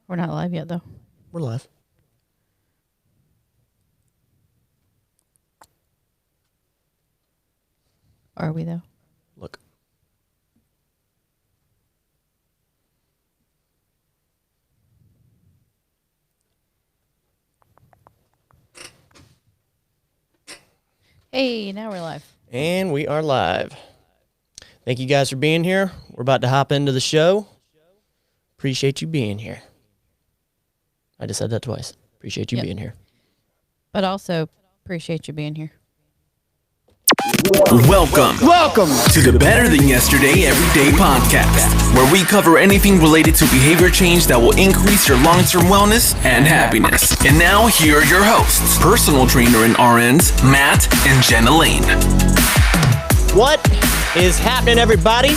We're not live yet, though. We're live. Are we, though? Look. Hey, now we're live. And we are live. Thank you guys for being here. We're about to hop into the show. Appreciate you being here. I just said that twice. Appreciate you being here. But also, appreciate you being here. Welcome to the Better Than Yesterday Everyday Podcast, where we cover anything related to behavior change that will increase your long-term wellness and happiness. And now, here are your hosts, personal trainer and RNs, Matt and Jenna Lane. What is happening, everybody?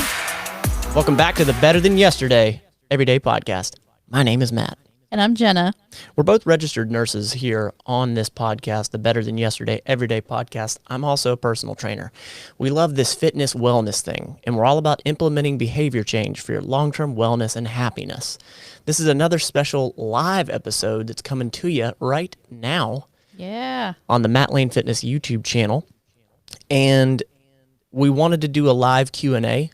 Welcome back to the Better Than Yesterday Everyday Podcast. My name is Matt. And I'm Jenna. We're both registered nurses here on this podcast, the Better Than Yesterday Everyday Podcast. I'm also a personal trainer. We love this fitness wellness thing, and we're all about implementing behavior change for your long-term wellness and happiness. This is another special live episode that's coming to you right now. Yeah. On the Matt Lane Fitness YouTube channel. And we wanted to do a live Q&A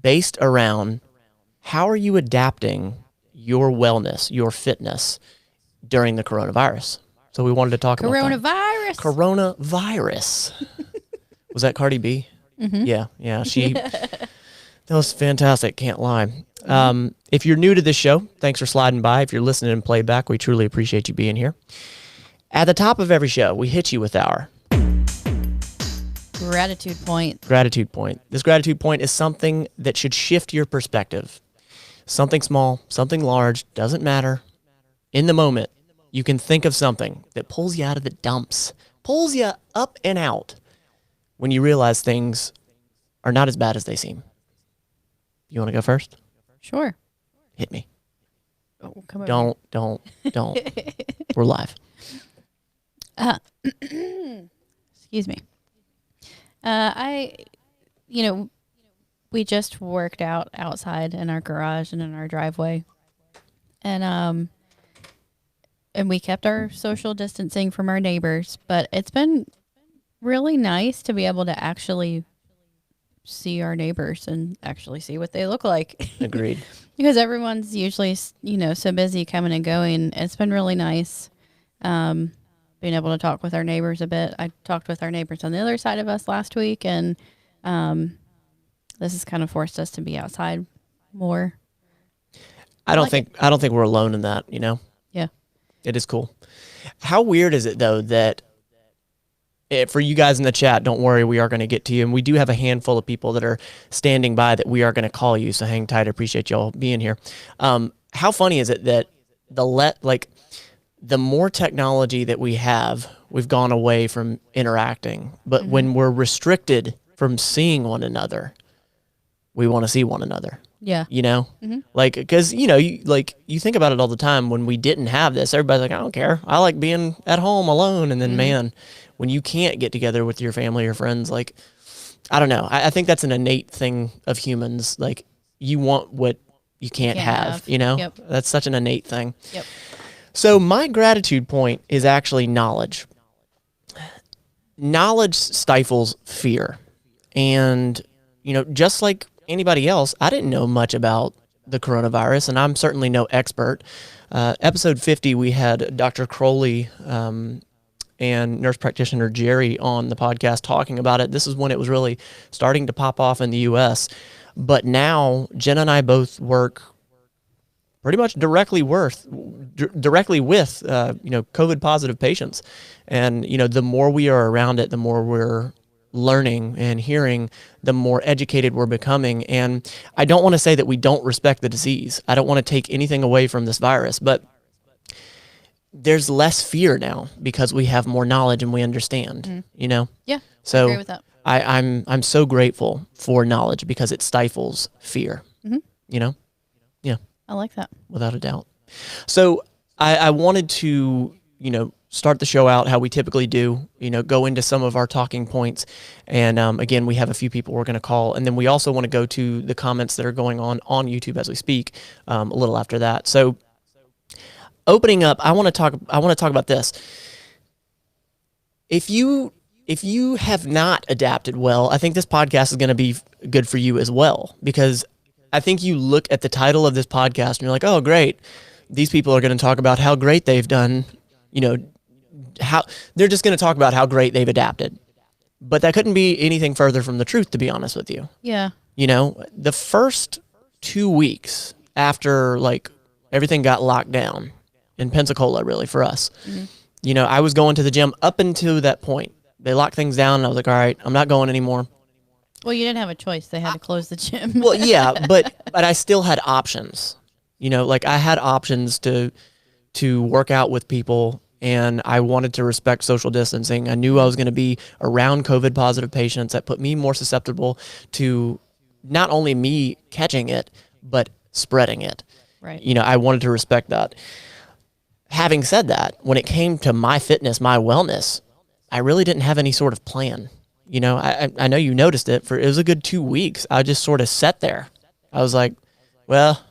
based around how are you adapting your wellness, your fitness during the coronavirus. So we wanted to talk about that. Coronavirus. Was that Cardi B? Mm-hmm. Yeah. That was fantastic. Can't lie. If you're new to this show, thanks for sliding by. If you're listening in playback, we truly appreciate you being here. At the top of every show, we hit you with our Gratitude point. Gratitude point. This gratitude point is something that should shift your perspective. Something small, something large, doesn't matter. In the moment, you can think of something that pulls you out of the dumps, pulls you up and out when you realize things are not as bad as they seem. You want to go first? Sure. Hit me. Oh, come over. Don't. We're live. Excuse me. We just worked out outside in our garage and in our driveway. And we kept our social distancing from our neighbors, but it's been really nice to be able to actually see our neighbors and actually see what they look like. Agreed. Because everyone's usually, so busy coming and going. It's been really nice being able to talk with our neighbors a bit. I talked with our neighbors on the other side of us last week, and this has kind of forced us to be outside more. I don't think we're alone in that, Yeah. It is cool. How weird is it though that for you guys in the chat, don't worry, we are going to get to you. And we do have a handful of people that are standing by that we are going to call you. So hang tight. I appreciate y'all being here. How funny is it that the more technology that we have, we've gone away from interacting. But when we're restricted from seeing one another, we want to see one another. Yeah. Because, you think about it all the time. When we didn't have this, everybody's like, I don't care. I like being at home alone. And then, man, when you can't get together with your family or friends, I don't know. I think that's an innate thing of humans. You want what you can't have, Yep. That's such an innate thing. Yep. So my gratitude point is actually knowledge. Knowledge stifles fear. And, just like anybody else, I didn't know much about the coronavirus, and I'm certainly no expert. Episode 50, we had Dr. Crowley and nurse practitioner Jerry on the podcast talking about it. This is when it was really starting to pop off in the U.S. But now, Jenna and I both work pretty much directly with COVID positive patients. And, the more we are around it, the more we're learning and hearing, the more educated we're becoming. And I don't want to say that we don't respect the disease. I don't want to take anything away from this virus, but there's less fear now because we have more knowledge and we understand, Yeah. So I agree with that. I'm so grateful for knowledge because it stifles fear, Yeah. I like that. Without a doubt. So I wanted to, start the show out how we typically do, go into some of our talking points. And again, we have a few people we're going to call. And then we also want to go to the comments that are going on YouTube as we speak a little after that. So opening up, I want to talk about this. If you have not adapted well, I think this podcast is going to be good for you as well, because I think you look at the title of this podcast and you're like, oh, great. These people are going to talk about how great they've done, how they're just going to talk about how great they've adapted. But that couldn't be anything further from the truth, to be honest with you. Yeah. The first 2 weeks after like everything got locked down in Pensacola, really, for us, I was going to the gym up until that point. They locked things down and I was like, all right, I'm not going anymore. Well, you didn't have a choice. They had to close the gym. Well, yeah, but I still had options. Like I had options to work out with people, and I wanted to respect social distancing. I knew I was going to be around COVID positive patients. That put me more susceptible to not only me catching it, but spreading it. Right. I wanted to respect that. Having said that, when it came to my fitness, my wellness, I really didn't have any sort of plan. I know you noticed it. It was a good 2 weeks. I just sort of sat there. I was like, well,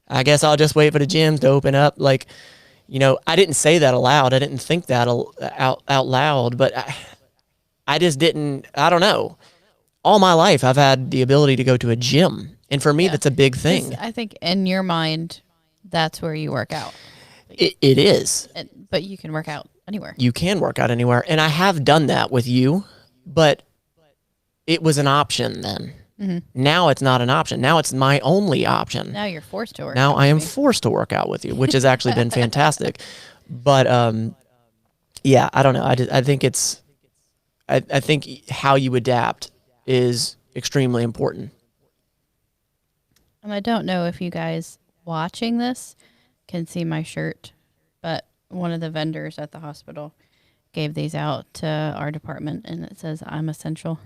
I guess I'll just wait for the gyms to open up. Like, I didn't say that aloud. I didn't think that out loud, but I just didn't, I don't know. All my life, I've had the ability to go to a gym. And for me, that's a big thing. I think in your mind, that's where you work out. It is. But you can work out anywhere. You can work out anywhere. And I have done that with you, but it was an option then. Mm-hmm. Now it's not an option. Now it's my only option. Now you're forced to work Now out I am forced to work out with you, which has actually been fantastic. But yeah, I don't know. I think I think how you adapt is extremely important. And I don't know if you guys watching this can see my shirt, but one of the vendors at the hospital gave these out to our department, and it says, "I'm essential."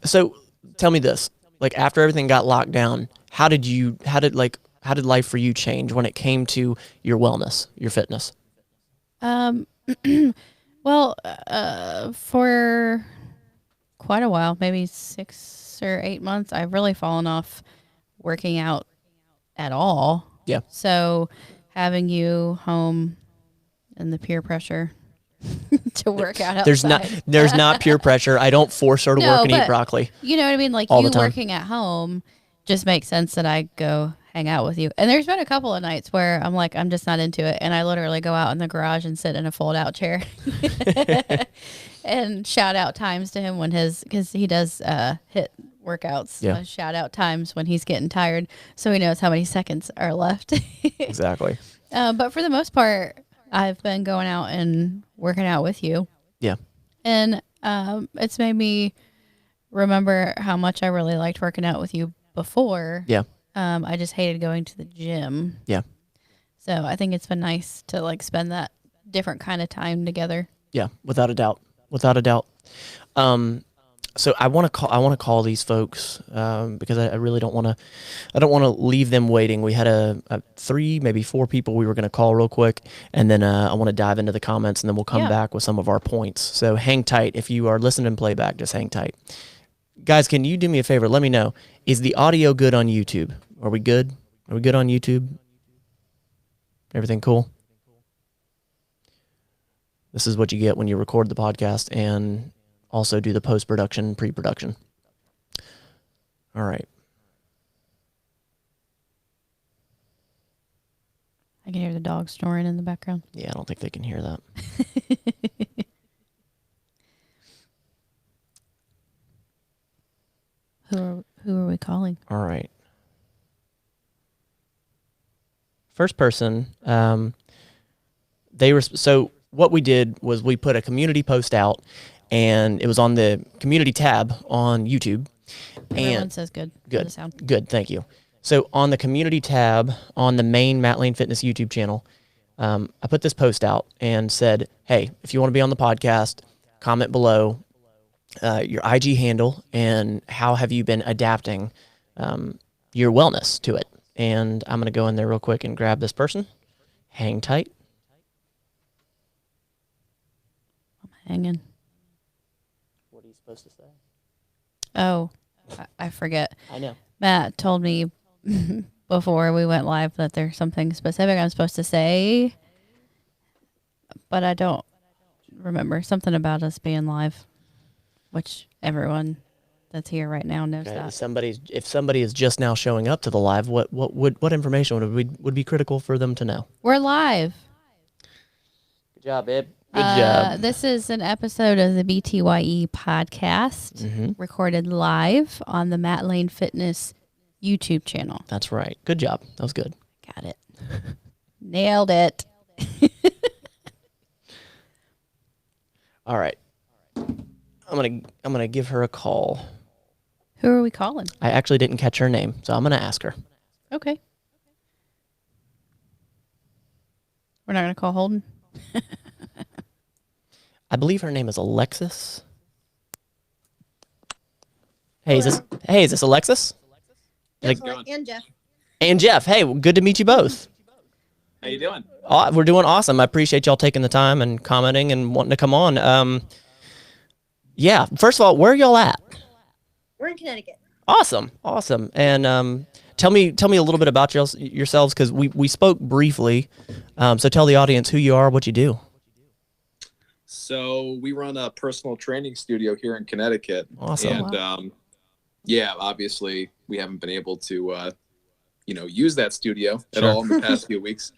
So tell me this, like after everything got locked down, how did life for you change when it came to your wellness, your fitness? Well, for quite a while, maybe 6 or 8 months, I've really fallen off working out at all. Yeah. So having you home and the peer pressure to work out outside. There's not peer pressure. I don't force her to work and eat broccoli. You know what I mean? Like all you the time. Working at home just makes sense that I go hang out with you. And there's been a couple of nights where I'm like, I'm just not into it. And I literally go out in the garage and sit in a fold out chair and shout out times to him because he does hit workouts. Yeah. Shout out times when he's getting tired. So he knows how many seconds are left. Exactly. But for the most part, I've been going out and working out with you. Yeah. And it's made me remember how much I really liked working out with you before. Yeah. I just hated going to the gym. Yeah. So I think it's been nice to like spend that different kind of time together. Yeah, without a doubt. Without a doubt. So I want to call these folks because I really don't want to leave them waiting. We had a 3, maybe 4 people we were going to call real quick, and then I want to dive into the comments, and then we'll come back with some of our points. So hang tight. If you are listening playback, just hang tight. Guys, can you do me a favor? Let me know. Is the audio good on YouTube? Are we good? Are we good on YouTube? Everything cool? This is what you get when you record the podcast and also do the post-production, pre-production. All right. I can hear the dog snoring in the background. Yeah, I don't think they can hear that. Who are we calling? All right. First person, so what we did was we put a community post out, and it was on the community tab on YouTube. Everyone says good. Good. Sound. Good. Thank you. So on the community tab on the main Matt Lane Fitness YouTube channel, I put this post out and said, hey, if you want to be on the podcast, comment below your IG handle and how have you been adapting your wellness to it. And I'm going to go in there real quick and grab this person. Hang tight. I'm hanging. What are you supposed to say? Oh, I forget. I know. Matt told me before we went live that there's something specific I'm supposed to say, but I don't remember something about us being live, which everyone that's here right now knows Okay, that. if somebody is just now showing up to the live, what information would be critical for them to know? We're live. Good job, babe. Good job. This is an episode of the BTYE podcast recorded live on the Matt Lane Fitness YouTube channel. That's right. Good job. That was good. Got it. Nailed it. All right. I'm gonna give her a call. Who are we calling? I actually didn't catch her name, so I'm gonna ask her. Okay. We're not going to call Holden? I believe her name is Alexis. Hey, is this Alexis? And Jeff. And Jeff. Hey, good to meet you both. How you doing? We're doing awesome. I appreciate y'all taking the time and commenting and wanting to come on. Yeah. First of all, where are y'all at? We're in Connecticut. Awesome. And tell me a little bit about yourselves, because we spoke briefly. So tell the audience who you are, what you do. So we run a personal training studio here in Connecticut. Awesome. And yeah, obviously we haven't been able to, use that studio at all in the past few weeks.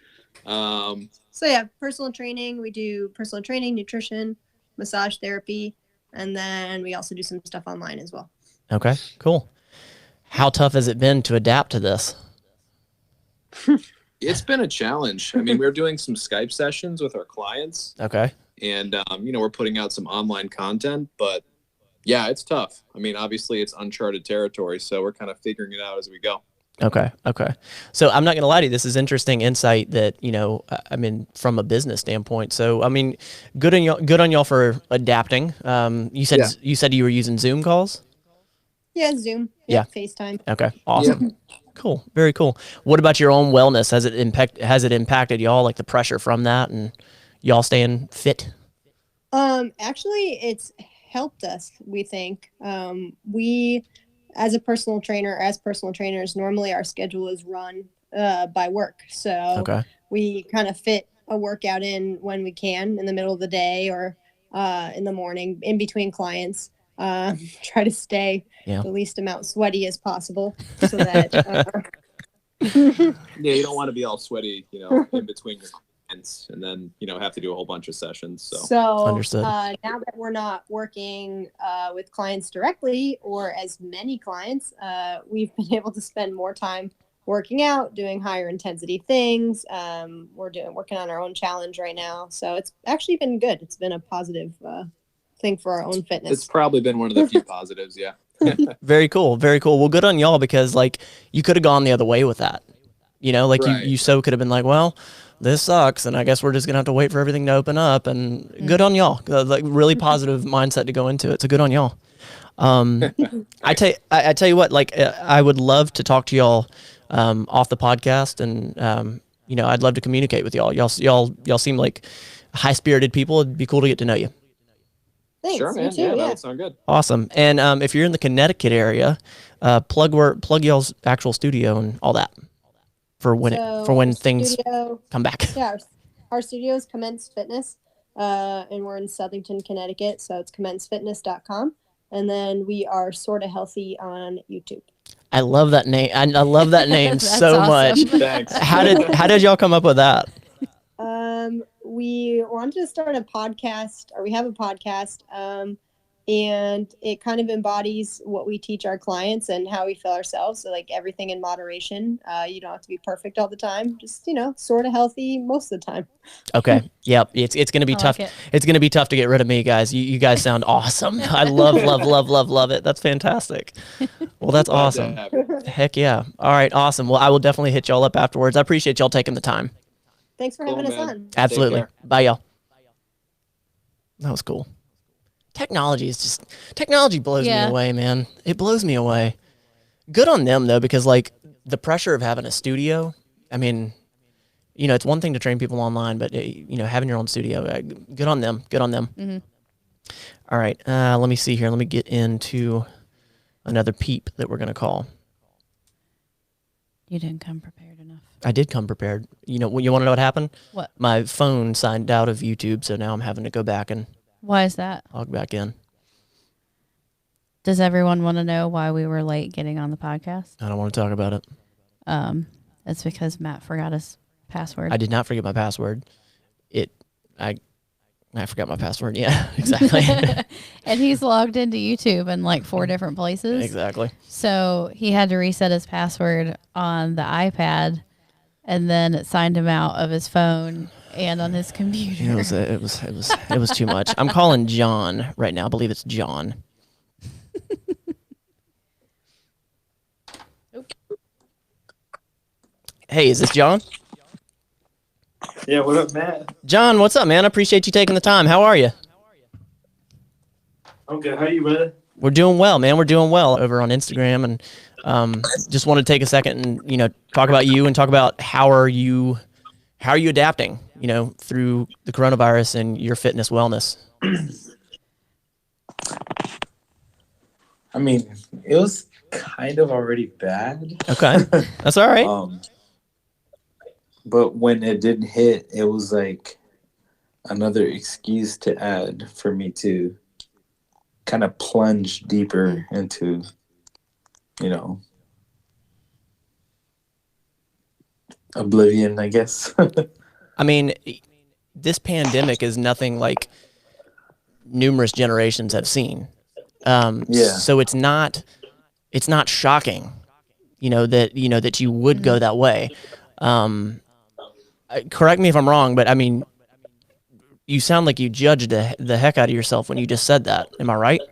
So yeah, personal training. We do personal training, nutrition, massage therapy, and then we also do some stuff online as well. Okay, cool. How tough has it been to adapt to this? It's been a challenge. I mean, we're doing some Skype sessions with our clients. Okay. And, we're putting out some online content, but yeah, it's tough. I mean, obviously it's uncharted territory, so we're kind of figuring it out as we go. Okay. So I'm not going to lie to you. This is interesting insight that, from a business standpoint. So, I mean, good on y'all for adapting. You said you were using Zoom calls? Yeah, Zoom. Yeah. FaceTime. Okay. Awesome. Yeah. Cool. Very cool. What about your own wellness? Has it impacted y'all, like the pressure from that and y'all staying fit? Actually, it's helped us, we think. We, as personal trainers, normally our schedule is run by work. So we kind of fit a workout in when we can in the middle of the day or in the morning in between clients. Try to stay the least amount sweaty as possible so that yeah, you don't want to be all sweaty, in between your clients and then, have to do a whole bunch of sessions. So understood. Now that we're not working with clients directly or as many clients, we've been able to spend more time working out, doing higher intensity things. We're working on our own challenge right now. So it's actually been good. It's been a positive thing for our own fitness. It's probably been one of the few positives. Yeah. Very cool. Very cool. Well, good on y'all, because like you could have gone the other way with that. Right. You so could have been like, well, this sucks, and I guess we're just gonna have to wait for everything to open up. And good on y'all. Like really positive mindset to go into it. So good on y'all. I tell you what, like I would love to talk to y'all off the podcast, and I'd love to communicate with y'all. Y'all seem like high spirited people. It'd be cool to get to know you. Thanks. Sure, man. You too, Yeah, that would sound good. Awesome. And if you're in the Connecticut area, plug y'all's actual studio and all that for when things come back. Yeah, our studio is Commence Fitness, and we're in Southington, Connecticut. So it's commencefitness.com, and then we are Sorta Healthy on YouTube. I love that name. I love that name so awesome. much. Thanks. How did y'all come up with that? We wanted to start a podcast, or we have a podcast, and it kind of embodies what we teach our clients and how we feel ourselves. So like everything in moderation. You don't have to be perfect all the time. Just, sort of healthy most of the time. Okay. Yep. It's going to be tough. It's going to be tough to get rid of me, guys. You guys sound awesome. I love it. That's fantastic. Well, that's awesome. Heck yeah. All right. Awesome. Well, I will definitely hit y'all up afterwards. I appreciate y'all taking the time. Thanks for having us on. Absolutely. Bye, y'all. That was cool. Technology blows me away, man. It blows me away. Good on them though, because like the pressure of having a studio. I mean, it's one thing to train people online, but having your own studio, good on them. Good on them. Mm-hmm. All right. Let me see here. Let me get into another peep that we're gonna call. You didn't come prepared enough. I did come prepared. You want to know what happened? What? My phone signed out of YouTube, so now I'm having to go back and Why is that? log back in. Does everyone want to know why we were late getting on the podcast? I don't want to talk about it. It's because Matt forgot his password. I did not forget my password. I forgot my password. Yeah, exactly. And he's logged into YouTube in like 4 different places. Exactly. So he had to reset his password on the iPad, and then it signed him out of his phone and on his computer. It was too much. I'm calling John right now. I believe it's John. Hey, is this John? Yeah, what up, Matt? John, what's up, man? I appreciate you taking the time. How are you? I'm good. How you, brother? We're doing well, man. We're doing well over on Instagram, and just want to take a second and talk about you and talk about how are you adapting, through the coronavirus and your fitness wellness. I mean, it was kind of already bad. Okay, that's all right. But when it didn't hit, it was like another excuse to add for me to kind of plunge deeper into, oblivion, I guess. I mean, this pandemic is nothing like numerous generations have seen. So it's not shocking, that you would go that way. Correct me if I'm wrong, but I mean, you sound like you judged the heck out of yourself when you just said that. Am I right?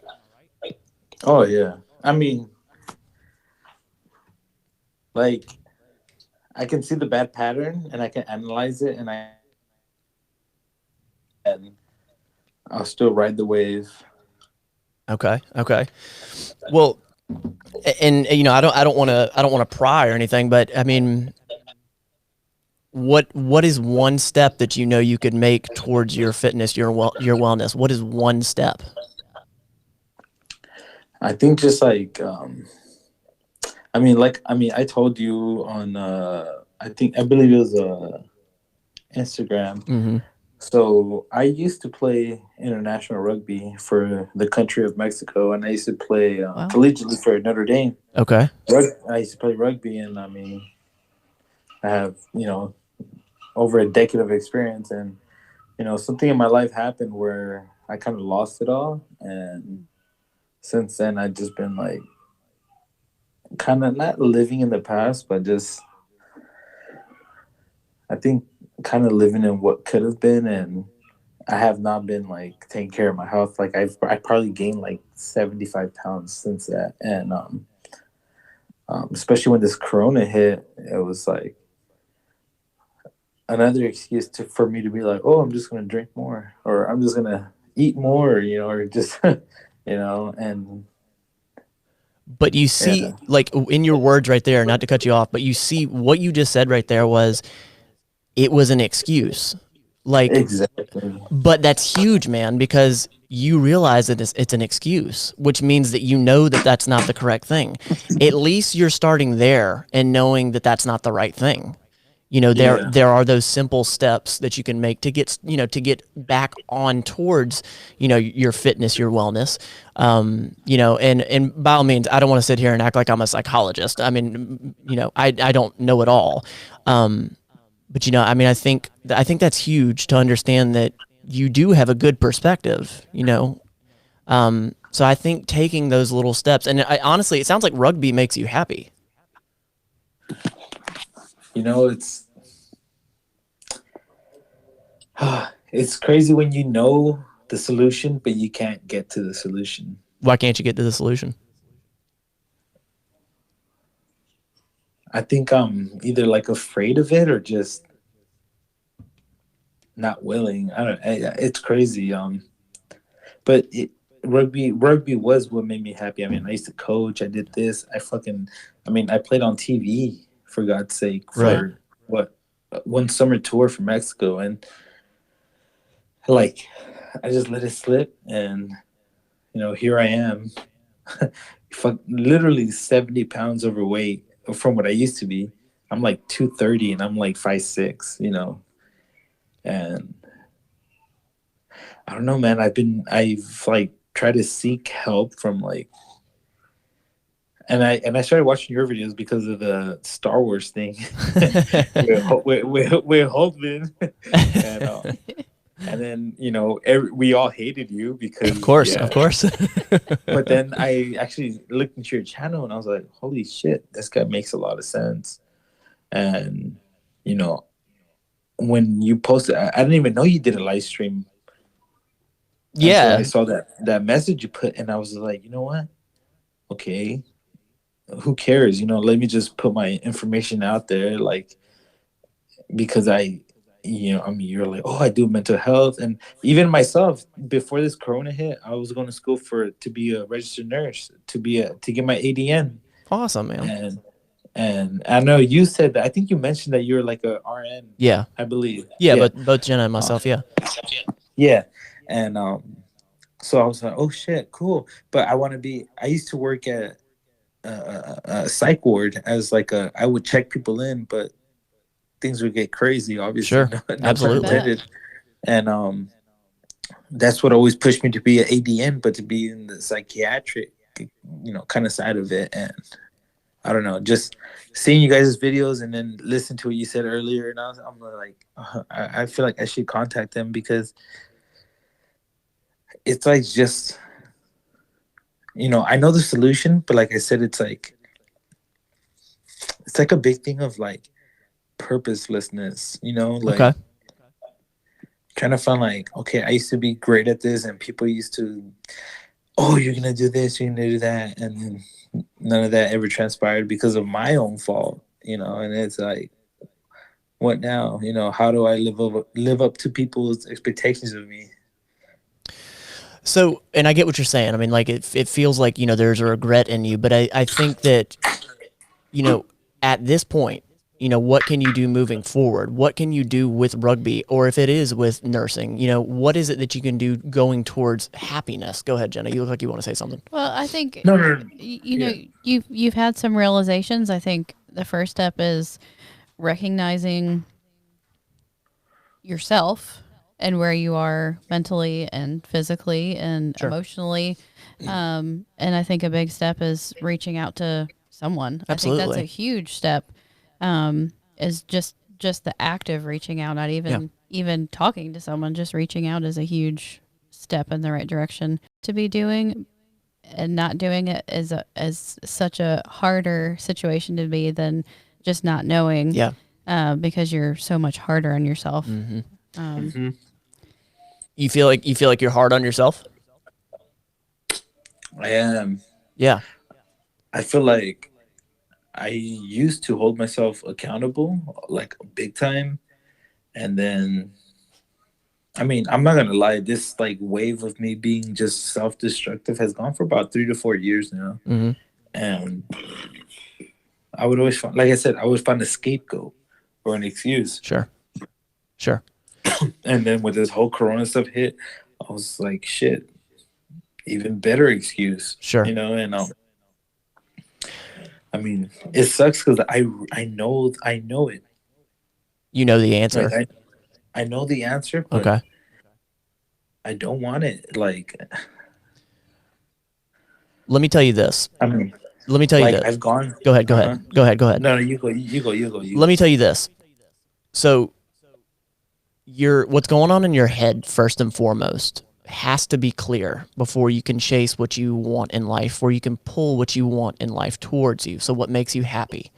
Oh, yeah. I mean, like, I can see the bad pattern and I can analyze it and I'll still ride the wave. Okay. Well, and I don't want to pry or anything, but I mean, what is one step that you could make towards your fitness, your wellness? What is one step? I think just like I told you on I believe it was Instagram. Mm-hmm. So I used to play international rugby for the country of Mexico, and I used to play collegiately for Notre Dame. Okay. I used to play rugby, and I mean, I have over a decade of experience, and something in my life happened where I kind of lost it all, and since then I've just been like kind of not living in the past, but just I think kind of living in what could have been, and I have not been like taking care of my health. Like I probably gained like 75 pounds since that, and especially when this Corona hit, it was like another excuse for me to be like, oh, I'm just gonna drink more, or I'm just gonna eat more, or just and. But you see, like in your words right there, not to cut you off, but you see what you just said right there it was an excuse. Like, exactly. But that's huge, man, because you realize that it's an excuse, which means that that's not the correct thing. At least you're starting there and knowing that that's not the right thing. There are those simple steps that you can make to get back on towards, your fitness, your wellness. And by all means, I don't want to sit here and act like I'm a psychologist. I mean, I don't know it all. But I mean, I think that's huge to understand that you do have a good perspective, So I think taking those little steps, and honestly, it sounds like rugby makes you happy. It's crazy when you know the solution, but you can't get to the solution. Why can't you get to the solution? I think I'm either like afraid of it or just not willing. It's crazy. But rugby was what made me happy. I mean, I used to coach. I did this. I played on TV for God's sake for one summer tour for Mexico, and like I just let it slip, and here I am, literally 70 pounds overweight from what I used to be. I'm like 230 and I'm like 5'6", you know, and I don't know, man. I've like tried to seek help from like, and I started watching your videos because of the Star Wars thing with Holtman, and then you know we all hated you because Of course, yeah. of course. But then I actually looked into your channel and I was like, holy shit, this guy makes a lot of sense. And you know, when you posted, I didn't even know you did a live stream. Yeah, I saw that message you put, and I was like, you know what? Okay, who cares? You know, let me just put my information out there, like because you know, I mean, you're like, oh, I do mental health, and even myself before this Corona hit, I was going to school to be a registered nurse, to get my ADN, awesome, man. and I know you said that. I think you mentioned that you're like a RN. Yeah, I believe. yeah, but both Jenna and myself, yeah. Yeah, and so I was like, oh shit, cool. But I used to work at a psych ward as like I would check people in, but things would get crazy, obviously. Sure, No pun absolutely. intended. And that's what always pushed me to be an ADN, but to be in the psychiatric, you know, kind of side of it. And I don't know, just seeing you guys' videos and then listen to what you said earlier, and I'm like, I feel like I should contact them because it's like just, you know, I know the solution, but like I said, it's like a big thing of like purposelessness, you know, like Okay. trying to find like, okay, I used to be great at this, and people used to, oh, you're gonna do this, you're gonna do that, and then none of that ever transpired because of my own fault, you know. And it's like, what now? You know, how do I live up to people's expectations of me? So, and I get what you're saying. I mean, like it feels like, you know, there's a regret in you, but I think that, you know, at this point, you know, what can you do moving forward? What can you do with rugby, or if it is with nursing, you know, what is it that you can do going towards happiness? Go ahead, Jenna. You look like you want to say something. Well, I think No. you know, you've had some realizations. I think the first step is recognizing yourself and where you are mentally and physically and Sure. emotionally. And I think a big step is reaching out to someone. Absolutely. I think that's a huge step. Is just the act of reaching out, not even talking to someone, just reaching out is a huge step in the right direction to be doing. And not doing it is such a harder situation to be than just not knowing. Yeah. Because you're so much harder on yourself. You feel like you're hard on yourself? I am. Yeah. I feel like I used to hold myself accountable, like big time. And then, I mean, I'm not going to lie, this like wave of me being just self-destructive has gone for about 3 to 4 years now. Mm-hmm. And I would always find, like I said, I would find a scapegoat or an excuse. Sure. And then with this whole Corona stuff hit, I was like, shit, even better excuse. Sure. You know, and I mean, it sucks because I know it. You know the answer. Like, I know the answer, but Okay. I don't want it. Like, Let me tell you this. I mean, Let me tell you like this. I've gone. Go ahead. Go ahead. No, you go. Let me tell you this. So what's going on in your head, first and foremost, has to be clear before you can chase what you want in life, or you can pull what you want in life towards you. So what makes you happy?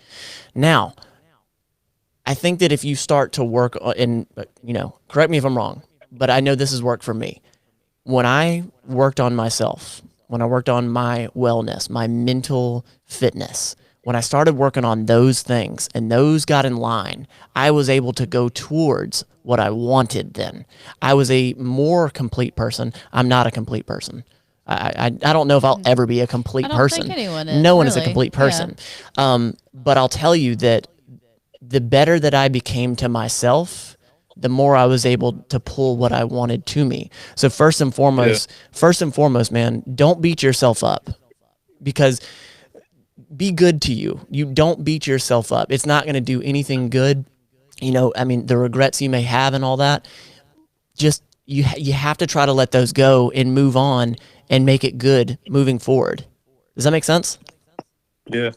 Now, I think that if you start to work in, you know, correct me if I'm wrong, but I know this has worked for me. When I worked on myself, when I worked on my wellness, my mental fitness, when I started working on those things and those got in line, I was able to go towards what I wanted then. I was a more complete person. I'm not a complete person. I don't know if I'll ever be a complete person. Think anyone is, no one is a really. complete person. Yeah. But I'll tell you that the better that I became to myself, the more I was able to pull what I wanted to me. So first and foremost, man, don't beat yourself up, because be good to you. You don't beat yourself up. It's not going to do anything good. I mean, the regrets you may have and all that, just you have to try to let those go and move on and make it good moving forward. Does that make sense? Yeah.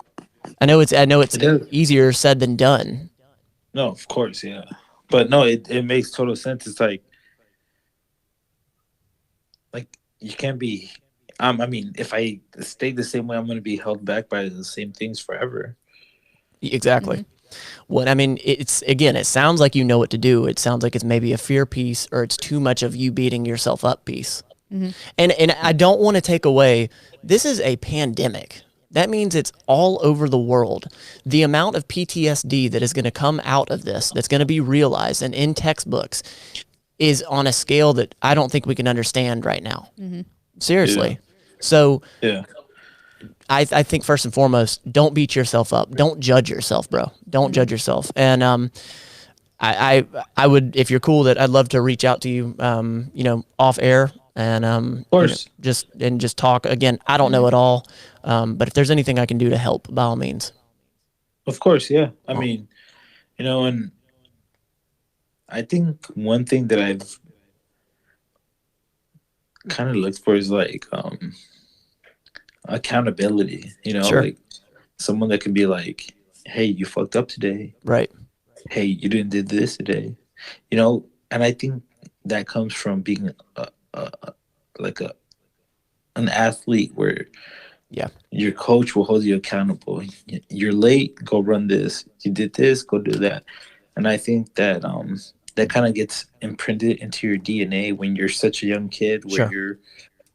I know it's It does. easier said than done. No, of course, yeah. But no, it makes total sense. It's like you can't be. I mean, if I stay the same way, I'm going to be held back by the same things forever. Exactly. Well, I mean, it sounds like you know what to do. It sounds like it's maybe a fear piece, or it's too much of you beating yourself up piece. And I don't want to take away, this is a pandemic. That means it's all over the world. The amount of PTSD that is going to come out of this, that's going to be realized and in textbooks, is on a scale that I don't think we can understand right now. Seriously. Yeah. So Yeah. I think first and foremost, don't beat yourself up. Don't judge yourself, bro. Don't judge yourself. And I would, if you're cool, that I'd love to reach out to you, off air and Of course. just talk. Again, I don't know it all, but if there's anything I can do to help, by all means. Of course, yeah. I mean, and I think one thing that I've kind of looked for is like accountability. Sure. Like someone that can be like, "Hey, you fucked up today. Right. Hey, you didn't did this today." And I think that comes from being an athlete where your coach will hold you accountable. You're late, go run this. You did this, go do that. And I think that that kind of gets imprinted into your DNA when you're such a young kid, where you're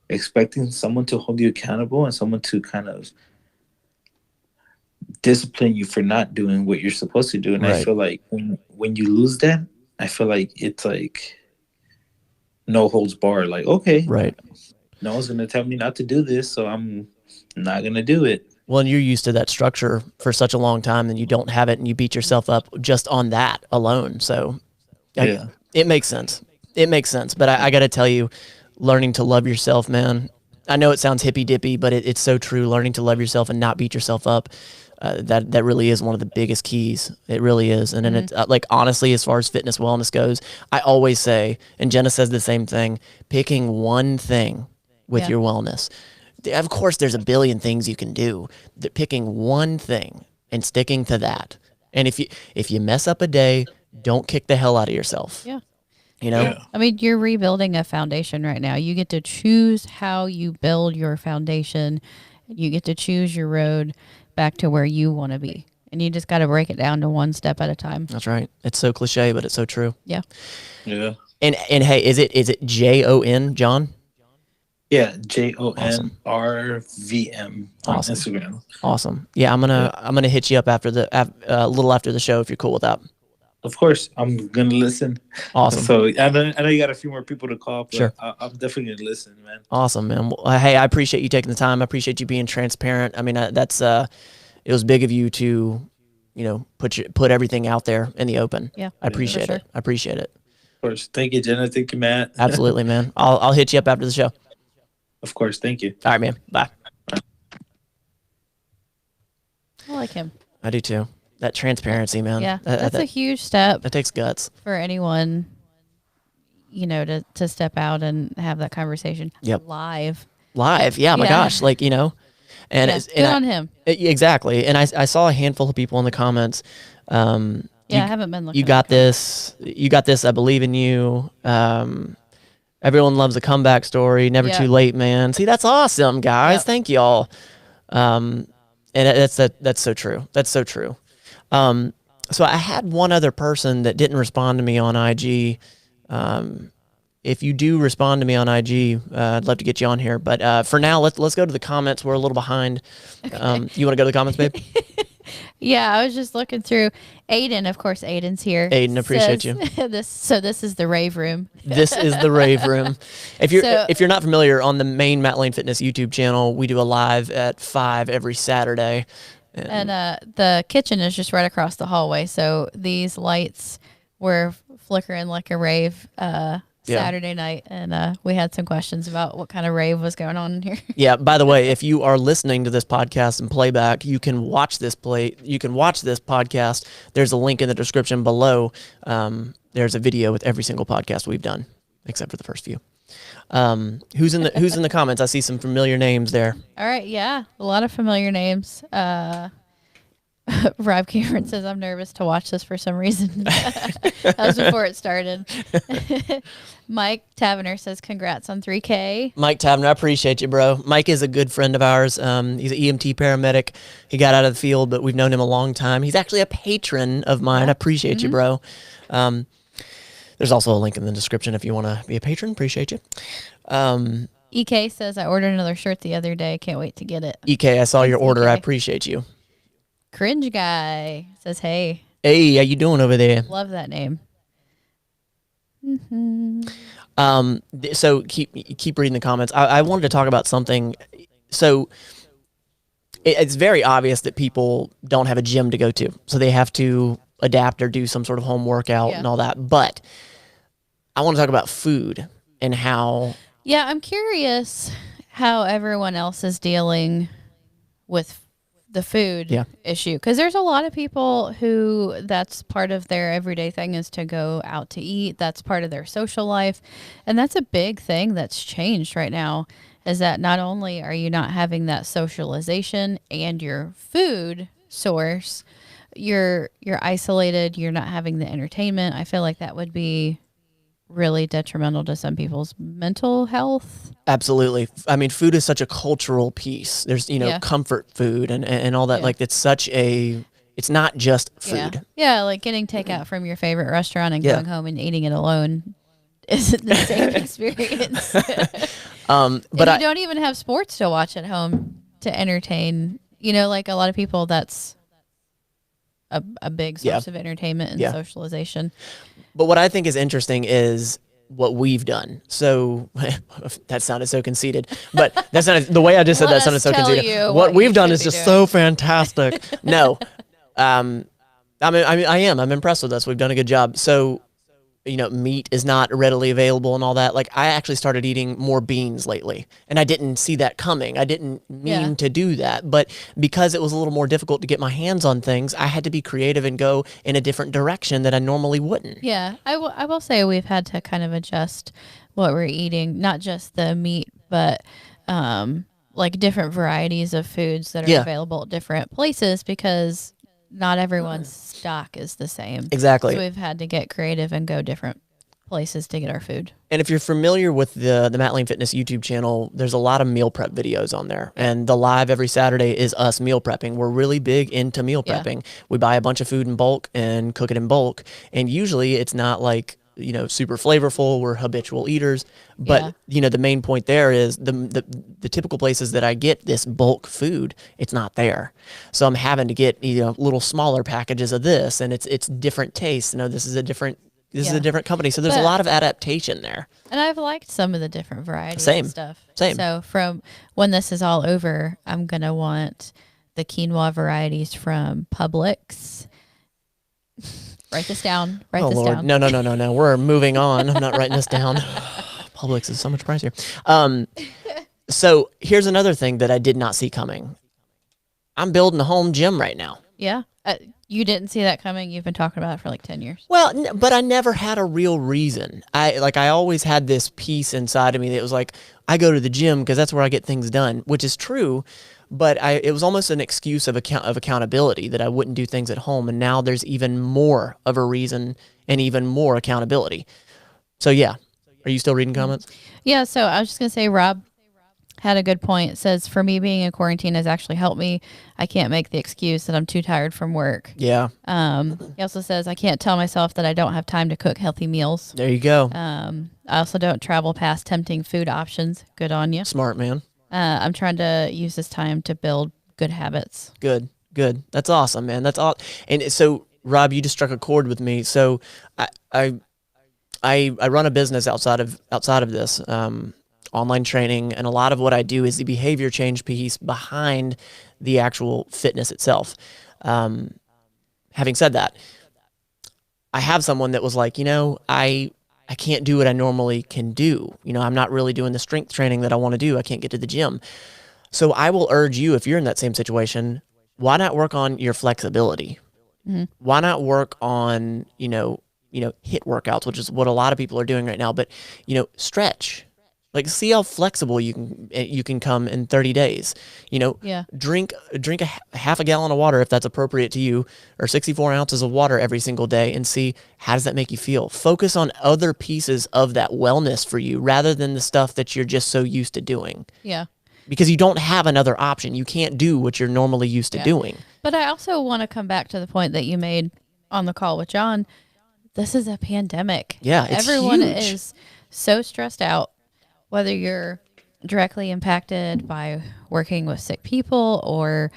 expecting someone to hold you accountable and someone to kind of discipline you for not doing what you're supposed to do. And I feel like when you lose that, I feel like it's like no holds barred. Like, okay, right, no one's gonna tell me not to do this, so I'm not gonna do it. Well, and you're used to that structure for such a long time, and you don't have it, and you beat yourself up just on that alone. So, it makes sense. It makes sense. But I got to tell you, learning to love yourself, man. I know it sounds hippy dippy, but it's so true. Learning to love yourself and not beat yourself up. That really is one of the biggest keys. It really is. And then it's like, honestly, as far as fitness wellness goes, I always say, and Jenna says the same thing, picking one thing with your wellness. Of course, there's a billion things you can do. Picking one thing and sticking to that. And if you mess up a day, don't kick the hell out of yourself. Yeah. I mean, you're rebuilding a foundation right now. You get to choose how you build your foundation. You get to choose your road back to where you want to be. And you just got to break it down to one step at a time. That's right. It's so cliche, but it's so true. Yeah. Yeah. And hey, is it Jon, John? Yeah, JONRVM on Instagram. Awesome. Yeah, I'm gonna hit you up after a little after the show if you're cool with that. Of course, I'm gonna listen. Awesome. So I know you got a few more people to call, but sure. I'm definitely gonna listen, man. Awesome, man. Well, hey, I appreciate you taking the time. I appreciate you being transparent. I mean, that's it was big of you to, put everything out there in the open. Yeah, I appreciate it. I appreciate it. Of course. Thank you, Jenna. Thank you, Matt. Absolutely, man. I'll hit you up after the show. Of course. Thank you. All right, man. Bye. I like him. I do too. That transparency, man. Yeah, that's a huge step. That takes guts for anyone, to step out and have that conversation. Yep. Live. Yeah. My gosh. And good on him. Exactly. And I saw a handful of people in the comments. I haven't been looking. You got this. You got this. I believe in you. Everyone loves a comeback story. Never too late, man. See, that's awesome, guys. Yep. Thank y'all. And that's so true. That's so true. So I had one other person that didn't respond to me on IG. If you do respond to me on IG, I'd love to get you on here. But for now, let's go to the comments. We're a little behind. Okay. You want to go to the comments, babe? Yeah, I was just looking through. Aiden, of course, Aiden's here. Aiden, appreciate you. This is the rave room. This is the rave room. If you're not familiar, on the main Matt Lane Fitness YouTube channel, we do a live at 5 every Saturday. And the kitchen is just right across the hallway. So these lights were flickering like a rave Yeah. Saturday night, and we had some questions about what kind of rave was going on in here. Yeah. By the way, if you are listening to this podcast in playback, you can watch this podcast. There's a link in the description below. There's a video with every single podcast we've done, except for the first few. Who's in the comments? I see some familiar names there. All right, yeah, a lot of familiar names. Rob Cameron says, I'm nervous to watch this for some reason. That was before it started. Mike Tavener says, congrats on 3K. Mike Tavener, I appreciate you, bro. Mike is a good friend of ours. He's an EMT paramedic. He got out of the field, but we've known him a long time. He's actually a patron of mine. I appreciate you, bro. There's also a link in the description if you want to be a patron. Appreciate you. EK says, I ordered another shirt the other day. Can't wait to get it. EK, I saw your Thanks, order. I EK. appreciate you. Cringe Guy says, hey, Hey, how you doing over there? love that name. So keep reading the comments. I wanted to talk about something. So it's very obvious that people don't have a gym to go to, so they have to adapt or do some sort of home workout and all that. But I want to talk about food and how. Yeah, I'm curious how everyone else is dealing with the food issue, because there's a lot of people who that's part of their everyday thing is to go out to eat. That's part of their social life, and that's a big thing that's changed right now, is that not only are you not having that socialization and your food source, you're isolated, you're not having the entertainment. I feel like that would be really detrimental to some people's mental health. Absolutely. I mean, food is such a cultural piece. There's, comfort food and all that. Yeah. Like, it's not just food. Yeah, like getting takeout from your favorite restaurant and going home and eating it alone isn't the same experience. But you don't even have sports to watch at home to entertain. Like a lot of people, that's a big source of entertainment and socialization. But what I think is interesting is what we've done. So that sounded so conceited, but that's not the way I just said that sounded so conceited. What we've done is just so fantastic. No, I'm impressed with us. We've done a good job. So, meat is not readily available and all that. Like, I actually started eating more beans lately, and I didn't see that coming. I didn't mean to do that, but because it was a little more difficult to get my hands on things, I had to be creative and go in a different direction that I normally wouldn't. Yeah, I will say we've had to kind of adjust what we're eating, not just the meat, but like different varieties of foods that are available at different places, because not everyone's stock is the same. Exactly. So we've had to get creative and go different places to get our food. And if you're familiar with the Matt Lane Fitness YouTube channel, there's a lot of meal prep videos on there. And the live every Saturday is us meal prepping. We're really big into meal prepping. We buy a bunch of food in bulk and cook it in bulk. And usually it's not like, super flavorful. We're habitual eaters. But, the main point there is the typical places that I get this bulk food, it's not there. So I'm having to get, little smaller packages of this, and it's different tastes. This is a different company. So there's a lot of adaptation there. And I've liked some of the different varieties Same. and stuff. Same. So from when this is all over, I'm going to want the quinoa varieties from Publix. Write this down. Write this Lord. down. No. We're moving on. I'm not writing this down. Publix is so much pricier. So here's another thing that I did not see coming. I'm building a home gym right now. Yeah. You didn't see that coming. You've been talking about it for like 10 years. Well, but I never had a real reason. I always had this piece inside of me that was like, I go to the gym because that's where I get things done, which is true. But it was almost an excuse of accountability that I wouldn't do things at home. And now there's even more of a reason and even more accountability. So, yeah. Are you still reading comments? Yeah. So I was just going to say, Rob had a good point. It says, for me, being in quarantine has actually helped me. I can't make the excuse that I'm too tired from work. Yeah. He also says, I can't tell myself that I don't have time to cook healthy meals. There you go. I also don't travel past tempting food options. Good on you. Smart, man. I'm trying to use this time to build good habits. Good. That's awesome, man. That's all. And so, Rob, you just struck a chord with me. So I run a business outside of this, online training, and a lot of what I do is the behavior change piece behind the actual fitness itself. Having said that, I have someone that was like, I I can't do what I normally can do. You know, I'm not really doing the strength training that I want to do. I can't get to the gym. So I will urge you, if you're in that same situation, why not work on your flexibility? Why not work on, HIIT workouts, which is what a lot of people are doing right now, but, stretch. Like, see how flexible you can come in 30 days. Drink half a gallon of water if that's appropriate to you, or 64 ounces of water every single day, and see how does that make you feel. Focus on other pieces of that wellness for you rather than the stuff that you're just so used to doing. Yeah. Because you don't have another option. You can't do what you're normally used to doing. But I also want to come back to the point that you made on the call with John. This is a pandemic. Yeah, it's everyone huge. is so stressed out, whether you're directly impacted by working with sick people, or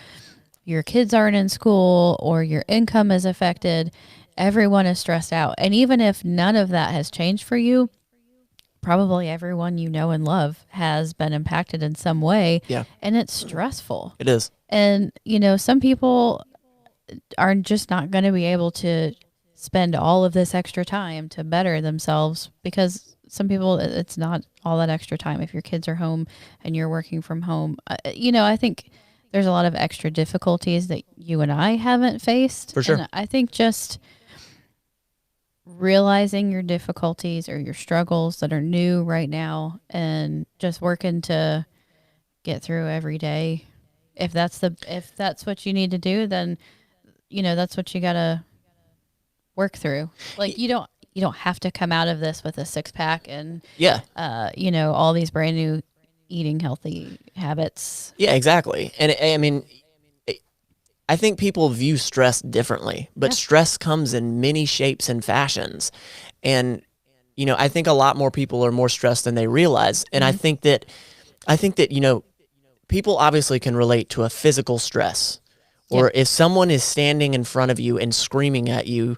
your kids aren't in school, or your income is affected. Everyone is stressed out. And even if none of that has changed for you, probably everyone you know and love has been impacted in some way. Yeah. And it's stressful. It is. And, some people are just not going to be able to spend all of this extra time to better themselves, because some people, it's not all that extra time. If your kids are home and you're working from home, I think there's a lot of extra difficulties that you and I haven't faced. For sure. And I think just realizing your difficulties or your struggles that are new right now, and just working to get through every day. If that's what you need to do, then that's what you gotta work through. Like, you don't have to come out of this with a 6-pack and all these brand new eating healthy habits. Yeah, exactly. And I mean, I think people view stress differently, but stress comes in many shapes and fashions. And, I think a lot more people are more stressed than they realize. And I think that, people obviously can relate to a physical stress, or if someone is standing in front of you and screaming at you,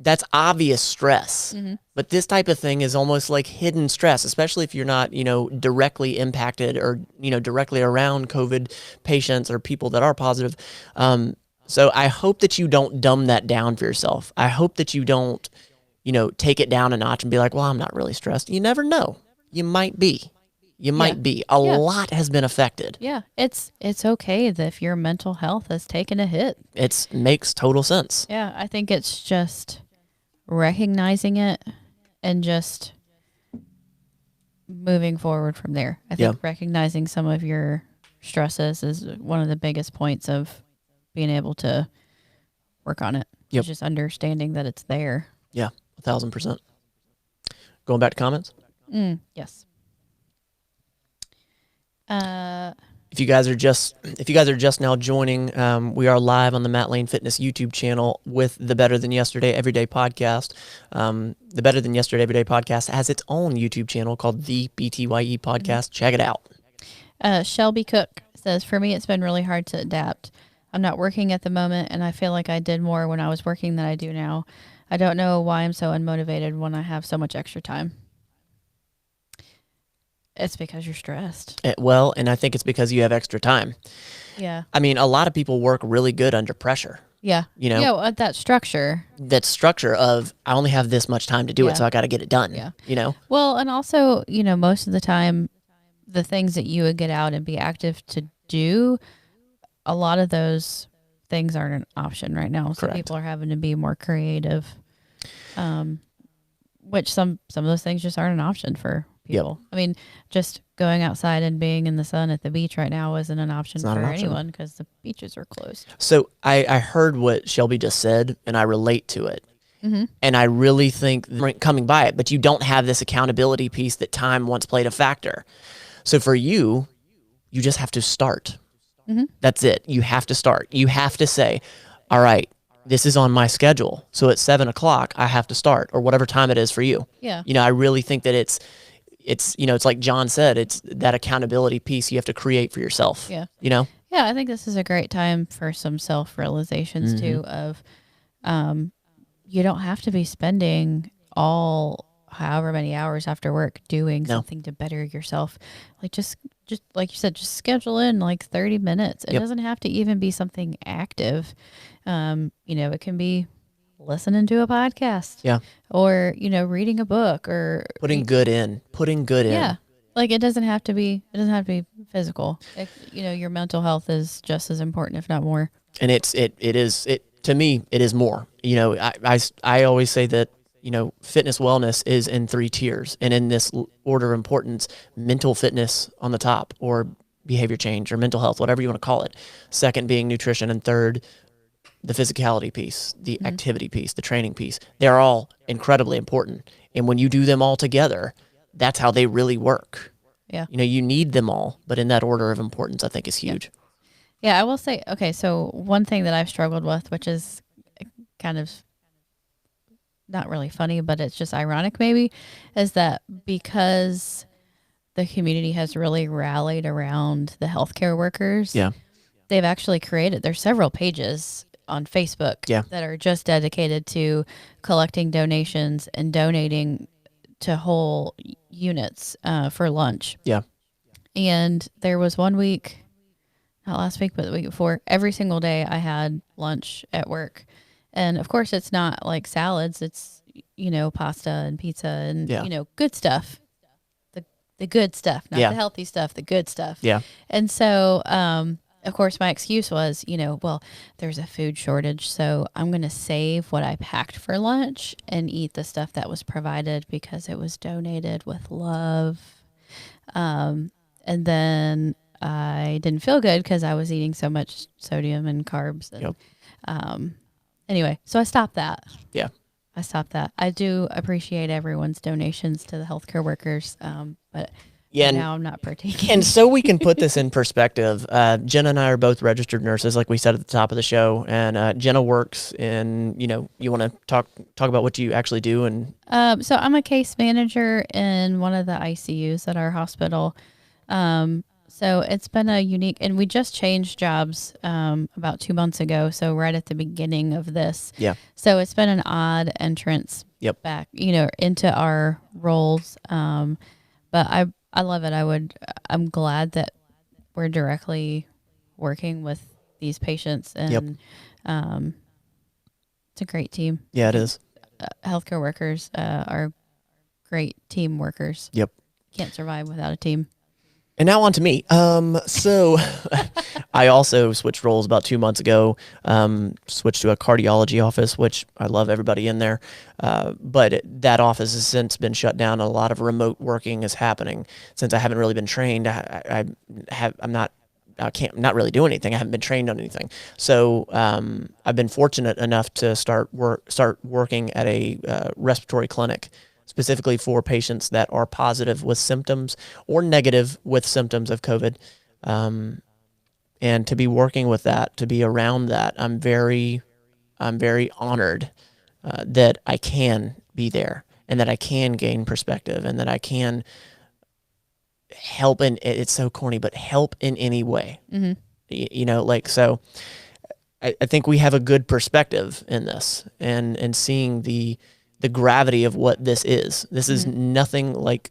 that's obvious stress. But this type of thing is almost like hidden stress, especially if you're not, directly impacted or, directly around COVID patients or people that are positive. So I hope that you don't dumb that down for yourself. I hope that you don't, take it down a notch and be like, well, I'm not really stressed. You never know. You might be. A lot has been affected. Yeah. It's okay that if your mental health has taken a hit. It makes total sense. Yeah. I think it's just recognizing it and just moving forward from there. I think recognizing some of your stresses is one of the biggest points of being able to work on it. It's just understanding that it's there. Yeah, 1,000%. Going back to comments? Yes. If you guys are just now joining, we are live on the Matt Lane Fitness YouTube channel with the Better Than Yesterday Everyday podcast. The Better Than Yesterday Everyday podcast has its own YouTube channel called the BTYE podcast. Check it out. Shelby Cook says, for me, it's been really hard to adapt. I'm not working at the moment, and I feel like I did more when I was working than I do now. I don't know why I'm so unmotivated when I have so much extra time. It's because you're stressed. And I think it's because you have extra time. Yeah. I mean, a lot of people work really good under pressure. Yeah. That structure. That structure of, I only have this much time to do it, so I got to get it done. Yeah. Well, and also, most of the time, the things that you would get out and be active to do, a lot of those things aren't an option right now. So people are having to be more creative, which some of those things just aren't an option for people. I mean, just going outside and being in the sun at the beach right now isn't an option for anyone because the beaches are closed. So I heard what Shelby just said, and I relate to it. And I really think coming by it, but you don't have this accountability piece that time once played a factor. So for you, you just have to start. That's it. You have to start. You have to say, all right, this is on my schedule. So at 7:00, I have to start, or whatever time it is for you. Yeah. I really think that it's like John said, it's that accountability piece you have to create for yourself. Yeah. Yeah, I think this is a great time for some self-realizations too of, you don't have to be spending however many hours after work doing something to better yourself. Like just like you said, just schedule in like 30 minutes. It doesn't have to even be something active. It can be listening to a podcast. Yeah. Or, you know, reading a book or Putting good in. Yeah. Like it doesn't have to be physical. You know, your mental health is just as important, if not more. And to me, it is more. You know, I always say that, you know, fitness wellness is in 3 tiers. And in this order of importance, mental fitness on the top, or behavior change, or mental health, whatever you want to call it. Second being nutrition, and third, the physicality piece, the activity piece, the training piece. They're all incredibly important. And when you do them all together, that's how they really work. Yeah. You know, you need them all, but in that order of importance, I think is huge. Yeah, I will say, okay, so one thing that I've struggled with, which is kind of not really funny, but it's just ironic maybe, is that because the community has really rallied around the healthcare workers, Yeah. they've actually there's several pages on Facebook that are just dedicated to collecting donations and donating to whole units for lunch. Yeah. And there was one week, not last week, but the week before, every single day I had lunch at work. And of course, it's not like salads. It's, you know, pasta and pizza and, you know, good stuff. The good stuff, not the healthy stuff, the good stuff. Yeah. And so, of course, my excuse was, you know, well, there's a food shortage, so I'm going to save what I packed for lunch and eat the stuff that was provided because it was donated with love. And then I didn't feel good because I was eating so much sodium and carbs. And, anyway, so I stopped that. Yeah. I stopped that. I do appreciate everyone's donations to the healthcare workers, but now I'm not partaking. And so we can put this in perspective. Jenna and I are both registered nurses, like we said at the top of the show. And Jenna works in, you know, you want to talk about what you actually do? And so I'm a case manager in one of the ICUs at our hospital. So it's been a unique, and we just changed jobs about 2 months ago. So right at the beginning of this. Yeah. So it's been an odd entrance back, you know, into our roles. But I love it. I'm glad that we're directly working with these patients, and it's a great team. Yeah, it is. Healthcare workers are great team workers. Yep. Can't survive without a team. And now on to me. So I also switched roles about 2 months ago, switched to a cardiology office, which I love everybody in there. But that office has since been shut down. A lot of remote working is happening. Since I haven't really been trained, I'm not really doing anything. I haven't been trained on anything. So I've been fortunate enough to start working at a respiratory clinic, specifically for patients that are positive with symptoms or negative with symptoms of COVID. And to be working with that, to be around that, I'm very honored that I can be there, and that I can gain perspective, and that I can help in, it's so corny, but help in any way. Mm-hmm. You know, like, so I think we have a good perspective in this, and seeing the gravity of what this is. This is nothing like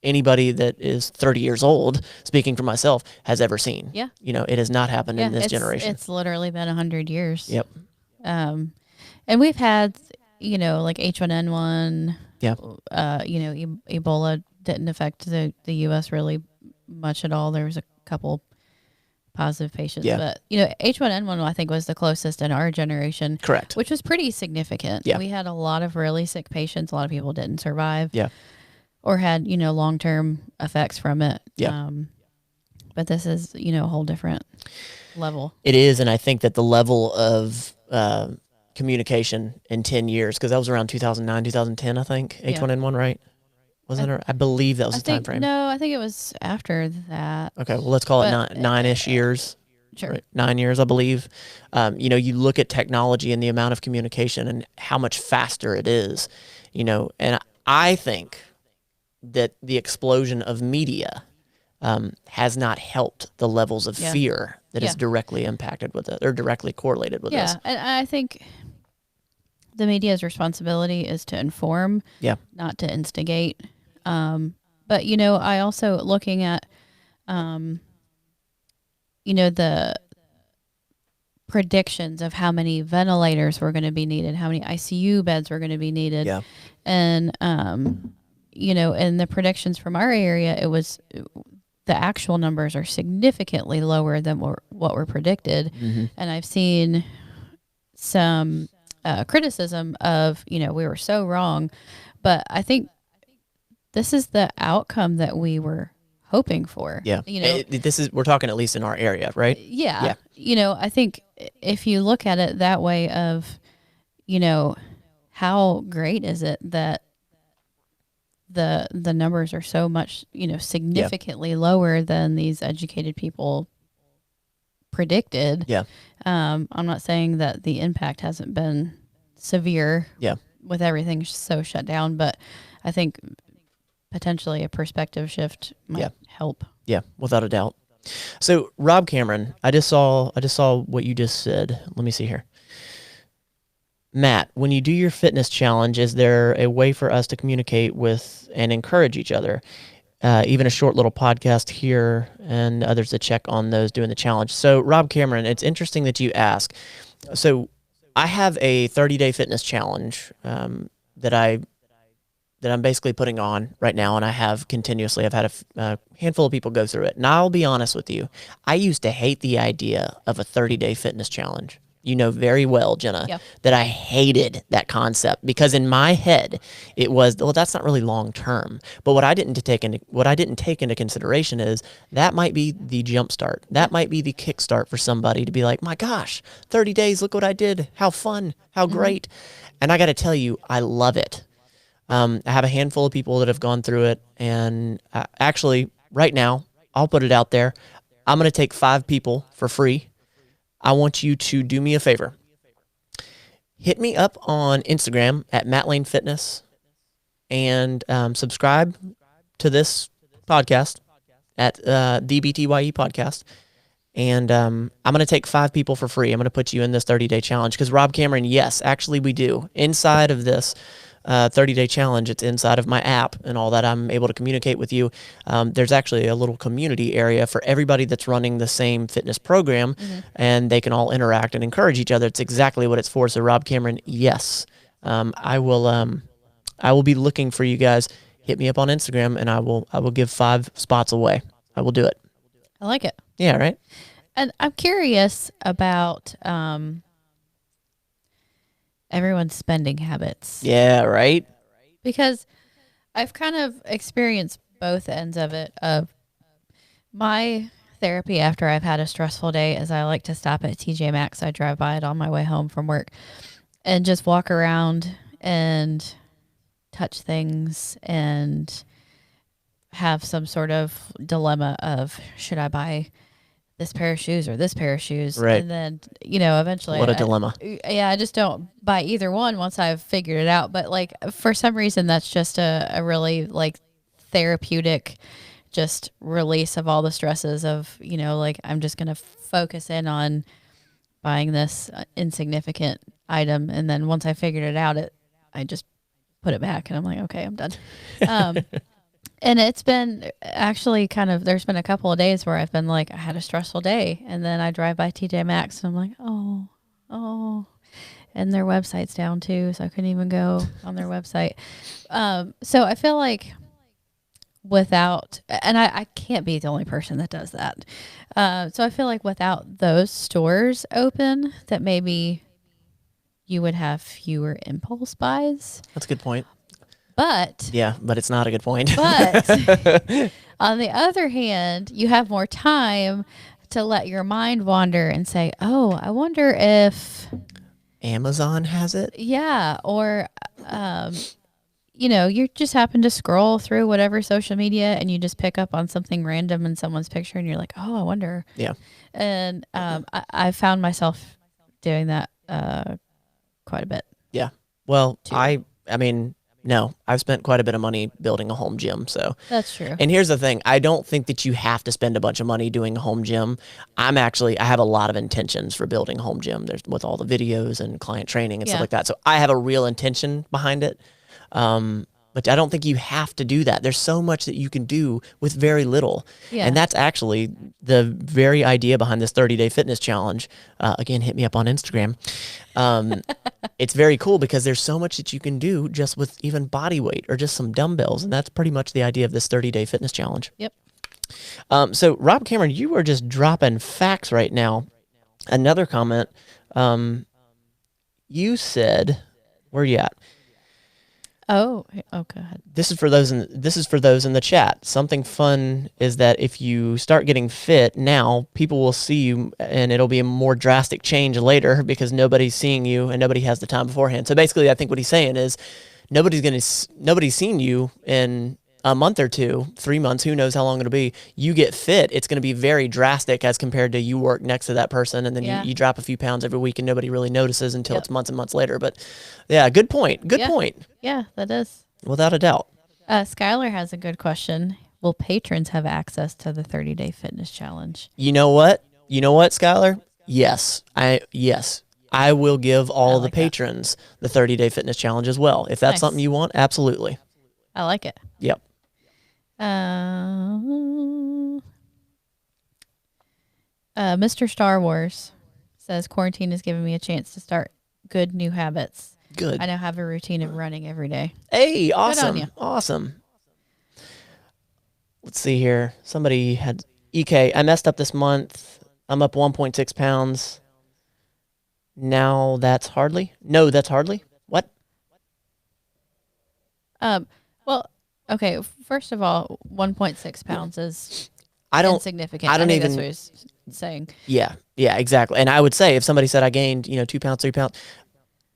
anybody that is 30 years old, speaking for myself, has ever seen. Yeah. You know, it has not happened in this generation. It's literally been 100 years. Yep. And we've had, you know, like H1N1. Yeah. You know, Ebola didn't affect the U.S. really much at all. There was a couple positive patients, but you know, H1N1 I think was the closest in our generation. Correct. Which was pretty significant. Yeah. We had a lot of really sick patients. A lot of people didn't survive. Yeah. Or had, you know, long-term effects from it. Yeah. But this is, you know, a whole different level. It is, and I think that the level of communication in 10 years, because that was around 2009, 2010, I think, H1N1, right? Wasn't it? I believe that was the time frame. No, I think it was after that. Okay, well, let's call it nine-ish years. Sure. Right? 9 years, I believe. You know, you look at technology and the amount of communication and how much faster it is, you know, and I think that the explosion of media has not helped the levels of fear that is directly impacted with it, or directly correlated with this. Yeah, and I think the media's responsibility is to inform, not to instigate. But, you know, I also looking at, you know, the predictions of how many ventilators were going to be needed, how many ICU beds were going to be needed. Yeah. And, in the predictions from our area, it was the actual numbers are significantly lower than what were predicted. Mm-hmm. And I've seen some criticism of, we were so wrong. But I think this is the outcome that we were hoping for. Yeah. We're talking at least in our area, right? Yeah. I think if you look at it that way of, how great is it that the numbers are so much, significantly lower than these educated people predicted. Yeah. I'm not saying that the impact hasn't been severe. Yeah. With everything so shut down, but I think potentially a perspective shift might help. Yeah, without a doubt. So Rob Cameron, I just saw what you just said. Let me see here. Matt, when you do your fitness challenge, is there a way for us to communicate with and encourage each other? Even a short little podcast here and others to check on those doing the challenge. So Rob Cameron, it's interesting that you ask. So I have a 30-day fitness challenge that I'm basically putting on right now, and I have continuously. I've had a handful of people go through it. And I'll be honest with you, I used to hate the idea of a 30-day fitness challenge. You know very well, Jenna, that I hated that concept because in my head it was, well, that's not really long term. But what I didn't take into consideration is that might be the jump start. That might be the kickstart for somebody to be like, my gosh, 30 days, look what I did. How fun, how great. And I got to tell you, I love it. I have a handful of people that have gone through it, and actually right now, I'll put it out there. I'm going to take 5 people for free. I want you to do me a favor. Hit me up on Instagram at Matt Lane Fitness and subscribe to this podcast at the BTYE podcast. And I'm going to take 5 people for free. I'm going to put you in this 30-day challenge because Rob Cameron, yes, actually we do. Inside of this 30-day challenge, it's inside of my app and all that. I'm able to communicate with you. There's actually a little community area for everybody that's running the same fitness program, and they can all interact and encourage each other. It's exactly what it's for. So Rob Cameron, yes, I will be looking for you guys. Hit me up on Instagram, and I will give 5 spots away. I will do it. I like it. Yeah, right. And I'm curious about everyone's spending habits. Yeah, right. Because I've kind of experienced both ends of it. Of my therapy after I've had a stressful day is I like to stop at TJ Maxx. I drive by it on my way home from work and just walk around and touch things and have some sort of dilemma of should I buy this pair of shoes or this pair of shoes. Right. And then, eventually. What a dilemma. I just don't buy either one once I've figured it out. But like, for some reason, that's just a really like therapeutic just release of all the stresses of, I'm just going to focus in on buying this insignificant item. And then once I figured it out, I just put it back and I'm like, okay, I'm done. And it's been actually there's been a couple of days where I've been like, I had a stressful day. And then I drive by TJ Maxx and I'm like, oh. And their website's down too. So I couldn't even go on their website. So I feel like I can't be the only person that does that. So I feel like without those stores open, that maybe you would have fewer impulse buys. That's a good point. But it's not a good point. But on the other hand, you have more time to let your mind wander and say, oh, I wonder if Amazon has it. Yeah. Or, you just happen to scroll through whatever social media and you just pick up on something random in someone's picture and you're like, oh, I wonder. Yeah. And I found myself doing that quite a bit. Yeah. Well, too. I mean, no, I've spent quite a bit of money building a home gym. So that's true. And here's the thing. I don't think that you have to spend a bunch of money doing a home gym. I have a lot of intentions for building a home gym. There's with all the videos and client training and stuff like that. So I have a real intention behind it. But I don't think you have to do that. There's so much that you can do with very little. Yeah. And that's actually the very idea behind this 30-day fitness challenge. Again, hit me up on Instagram. It's very cool because there's so much that you can do just with even body weight or just some dumbbells. And that's pretty much the idea of this 30-day fitness challenge. Yep. So Rob Cameron, you are just dropping facts right now. Another comment, you said, where are you at? Oh, go ahead. This is for those in the chat. Something fun is that if you start getting fit now, people will see you, and it'll be a more drastic change later because nobody's seeing you and nobody has the time beforehand. So basically, I think what he's saying is nobody's seen you in a month or 2, 3 months, who knows how long it'll be. You get fit, it's going to be very drastic as compared to you work next to that person and then you drop a few pounds every week and nobody really notices until it's months and months later. But yeah, good point. Good point. Yeah, that is. Without a doubt. Skylar has a good question. Will patrons have access to the 30-day fitness challenge? You know what? Skylar? Yes. I will give all the patrons the 30-day fitness challenge as well. If that's something you want, absolutely. I like it. Yep. Mr. Star Wars says quarantine has given me a chance to start good new habits. Good. I now have a routine of running every day. Hey, Good on awesome. you. Awesome. Let's see here. Somebody had EK. I messed up this month. I'm up 1.6 pounds. Now that's hardly. No, that's hardly. What? Well, okay. First of all, 1.6 pounds is insignificant. I don't think even. that's what he's saying. Yeah, exactly. And I would say if somebody said I gained, 2 pounds, 3 pounds,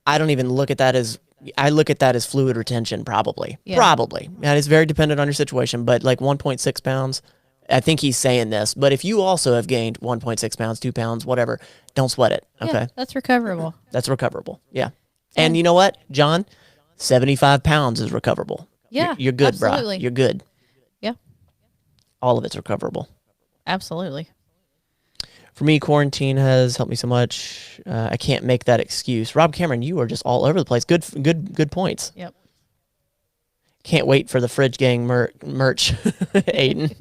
I don't even look at that as. I look at that as fluid retention, probably. Yeah. Probably. And it's very dependent on your situation, but like 1.6 pounds, I think he's saying this. But if you also have gained 1.6 pounds, 2 pounds, whatever, don't sweat it. Okay. Yeah, that's recoverable. That's recoverable. Yeah. And you know what, John? 75 pounds is recoverable. Yeah. You're good, absolutely. bro. You're good. Yeah. All of it's recoverable. Absolutely. For me, quarantine has helped me so much. I can't make that excuse. Rob Cameron, you are just all over the place. Good points. Yep. Can't wait for the Fridge Gang merch, Aiden.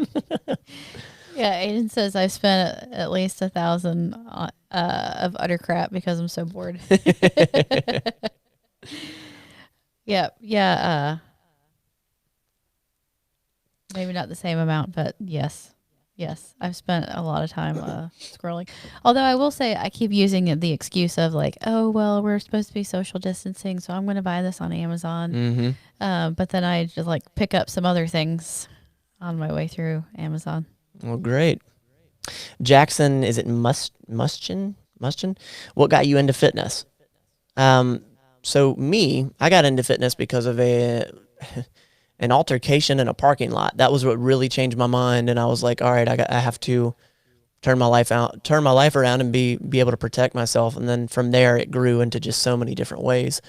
Yeah, Aiden says I've spent at least 1,000 of utter crap because I'm so bored. Yeah. Maybe not the same amount, but yes, I've spent a lot of time scrolling. Although I will say I keep using the excuse of like, oh well, we're supposed to be social distancing, so I'm going to buy this on Amazon. Mm-hmm. But then I just like pick up some other things on my way through Amazon. Well, great. Jackson, is it Muschin? What got you into fitness? So me, I got into fitness because of an altercation in a parking lot. That was what really changed my mind, and I was like, all right, I have to turn my life around and be able to protect myself. And then from there, it grew into just so many different ways.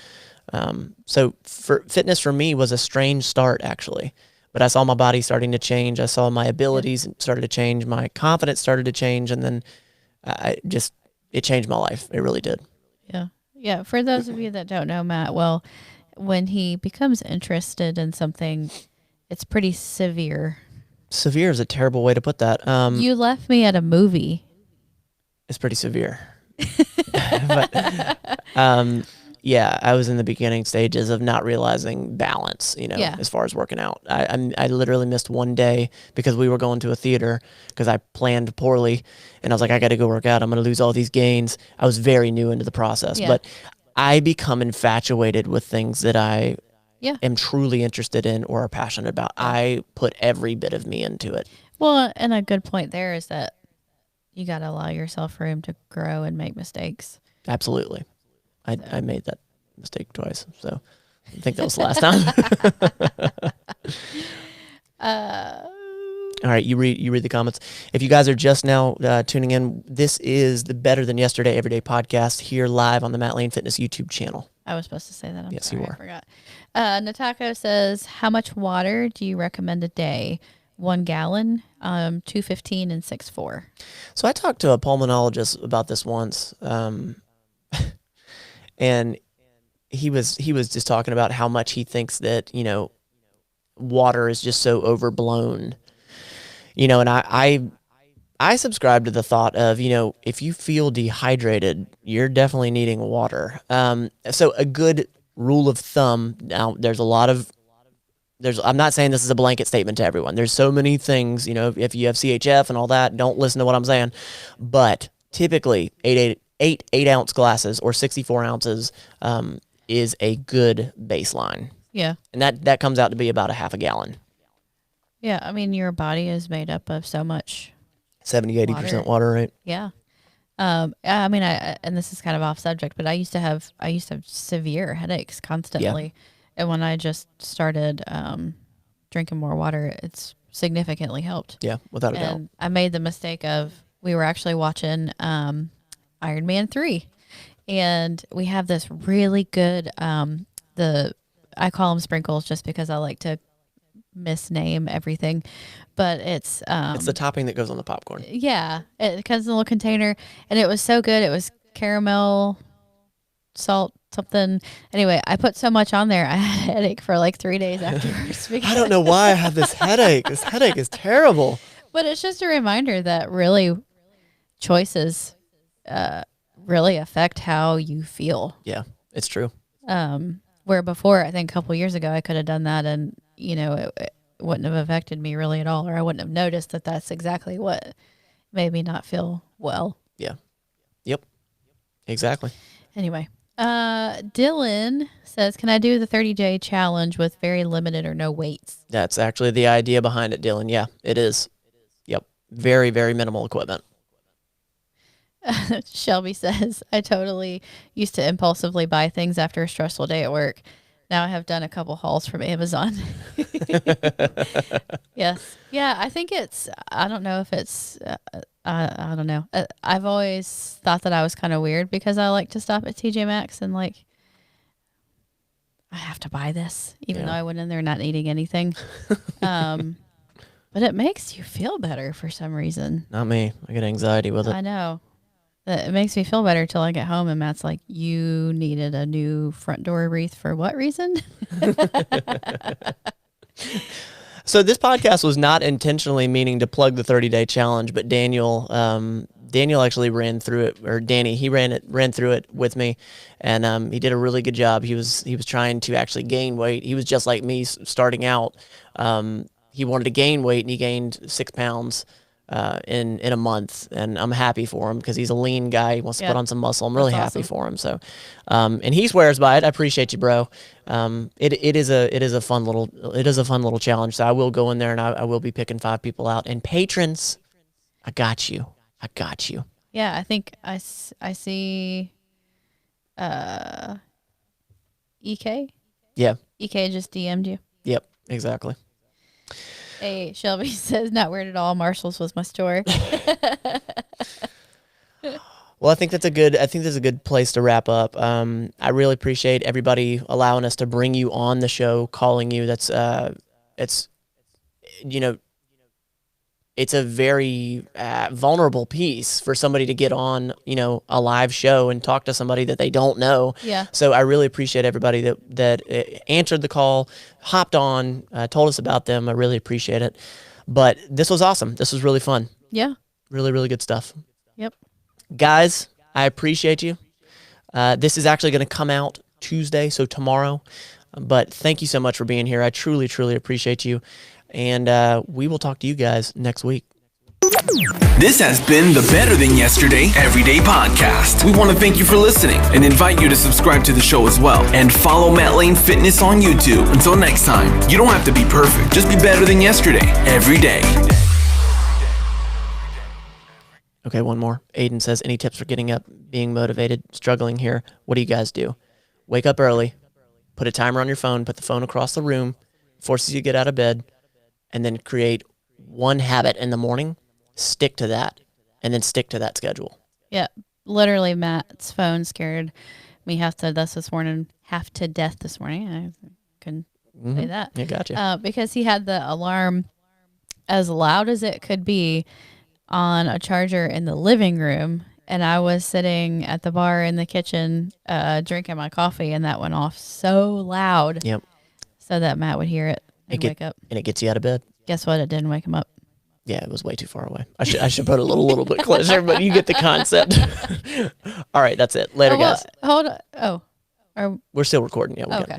So for fitness for me was a strange start actually, but I saw my body starting to change. I saw my abilities started to change. My confidence started to change, and then it changed my life. It really did. Yeah. For those of you that don't know Matt, well, when he becomes interested in something, it's pretty severe. Severe is a terrible way to put that. You left me at a movie. It's pretty severe. But, yeah, I was in the beginning stages of not realizing balance, as far as working out. I literally missed one day because we were going to a theater because I planned poorly, and I was like, I got to go work out. I'm going to lose all these gains. I was very new into the process, but I become infatuated with things that I am truly interested in or are passionate about. I put every bit of me into it. Well, and a good point there is that you got to allow yourself room to grow and make mistakes. Absolutely. I made that mistake twice, so I think that was the last time. All right, you read the comments. If you guys are just now tuning in, this is the Better Than Yesterday Everyday podcast here live on the Matt Lane Fitness YouTube channel. I was supposed to say that. Yes, sorry, you were. I forgot. Natako says, how much water do you recommend a day? 1 gallon, 215 and 6.4. So I talked to a pulmonologist about this once, and he was just talking about how much he thinks that water is just so overblown. And I subscribe to the thought of, if you feel dehydrated, you're definitely needing water. So a good rule of thumb, now I'm not saying this is a blanket statement to everyone. There's so many things, if you have CHF and all that, don't listen to what I'm saying. But typically 8-ounce glasses or 64 ounces is a good baseline. Yeah. And that comes out to be about a half a gallon. Yeah. I mean, your body is made up of so much 70-80% water, right? Yeah. I mean, and this is kind of off subject, but I used to have severe headaches constantly. And when I just started drinking more water, it's significantly helped. Yeah, without a doubt. And I made the mistake of, we were actually watching Iron Man 3. And we have this really good, I call them sprinkles just because I like to misname everything. But it's the topping that goes on the popcorn. Yeah, it comes in a little container, and it was so good. It was caramel, salt, something. Anyway, I put so much on there, I had a headache for like 3 days afterwards. I don't know why I have this headache. This headache is terrible. But it's just a reminder that really choices really affect how you feel. Yeah, it's true. Where before, I think a couple years ago, I could have done that, and it wouldn't have affected me really at all, or I wouldn't have noticed that that's exactly what made me not feel well. Yeah. Yep. Exactly. Anyway, Dylan says, can I do the 30-day challenge with very limited or no weights? That's actually the idea behind it, Dylan. Yeah, it is. Yep. Very, very minimal equipment. Shelby says, I totally used to impulsively buy things after a stressful day at work. Now I have done a couple hauls from Amazon. Yes. Yeah, I think I don't know if it's, I don't know. I've always thought that I was kind of weird because I like to stop at TJ Maxx and I have to buy this, even though I went in there not eating anything. But it makes you feel better for some reason. Not me. I get anxiety with it. I know. It makes me feel better till I get home and Matt's like, you needed a new front door wreath for what reason? So this podcast was not intentionally meaning to plug the 30-day challenge, but Daniel actually ran through it, or Danny, he ran through it with me, and he did a really good job. He was trying to actually gain weight. He was just like me starting out. He wanted to gain weight, and he gained 6 pounds in a month, and I'm happy for him because he's a lean guy. He wants to put on some muscle. I'm really happy for him. So, and he swears by it. I appreciate you, bro. It is a fun little challenge. So I will go in there and I will be picking 5 people out. And patrons, I got you. Yeah, I think I see EK. Yeah. EK just DM'd you. Yep. Exactly. Hey, Shelby says, not weird at all. Marshall's was my store. Well, I think that's a good place to wrap up. I really appreciate everybody allowing us to bring you on the show, calling you. That's it's a very vulnerable piece for somebody to get on, a live show and talk to somebody that they don't know. Yeah. So I really appreciate everybody that answered the call, hopped on, told us about them. I really appreciate it. But this was awesome. This was really fun. Yeah. Really, really good stuff. Yep. Guys, I appreciate you. This is actually going to come out Tuesday, so tomorrow. But thank you so much for being here. I truly, truly appreciate you. And we will talk to you guys next week. This has been the Better Than Yesterday Everyday Podcast. We want to thank you for listening and invite you to subscribe to the show as well. And follow Matt Lane Fitness on YouTube. Until next time, you don't have to be perfect. Just be better than yesterday every day. Okay, one more. Aiden says, any tips for getting up, being motivated, struggling here? What do you guys do? Wake up early, put a timer on your phone, put the phone across the room, forces you to get out of bed, and then create one habit in the morning, stick to that, and then stick to that schedule. Yeah, literally Matt's phone scared me half to death this morning. I couldn't say that. Yeah, gotcha. Because he had the alarm as loud as it could be on a charger in the living room, and I was sitting at the bar in the kitchen drinking my coffee, and that went off so loud Yep. so that Matt would hear it. and wake up. And it gets you out of bed. Guess what? It didn't wake him up. Yeah, it was way too far away. I should put it a little bit closer, but you get the concept. All right, that's it. Later, guys. Hold on. Oh. We're still recording. Yeah. Okay.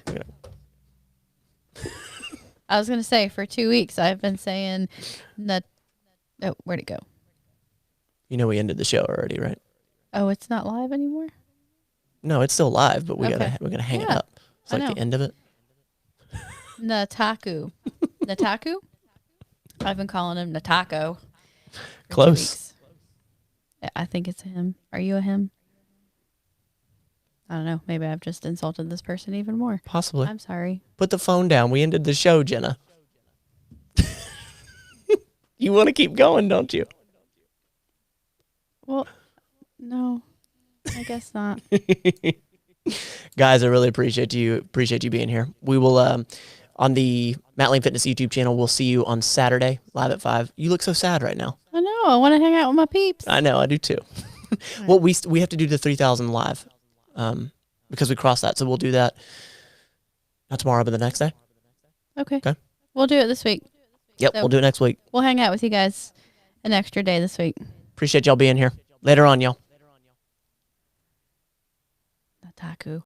I was going to say, for 2 weeks, I've been saying that. Oh, where'd it go? You know we ended the show already, right? Oh, it's not live anymore? No, it's still live, but we're gonna hang it Yeah, up. It's like the end of it. Nataku. Nataku? I've been calling him Natako. Close. I think it's a him. Are you a him? I don't know. Maybe I've just insulted this person even more. Possibly. I'm sorry. Put the phone down. We ended the show, Jenna. You want to keep going, don't you? Well, no, I guess not. Guys, I really appreciate you being here. We will on the Matt Lane Fitness YouTube channel. We'll see you on Saturday live at 5. You look so sad right now. I know. I want to hang out with my peeps. I know. I do too. Well, we have to do the 3,000 live because we crossed that, so we'll do that not tomorrow, but the next day. Okay. We'll do it this week. Yep, So we'll do it next week. We'll hang out with you guys an extra day this week. Appreciate y'all being here. Later on, y'all. Nataku.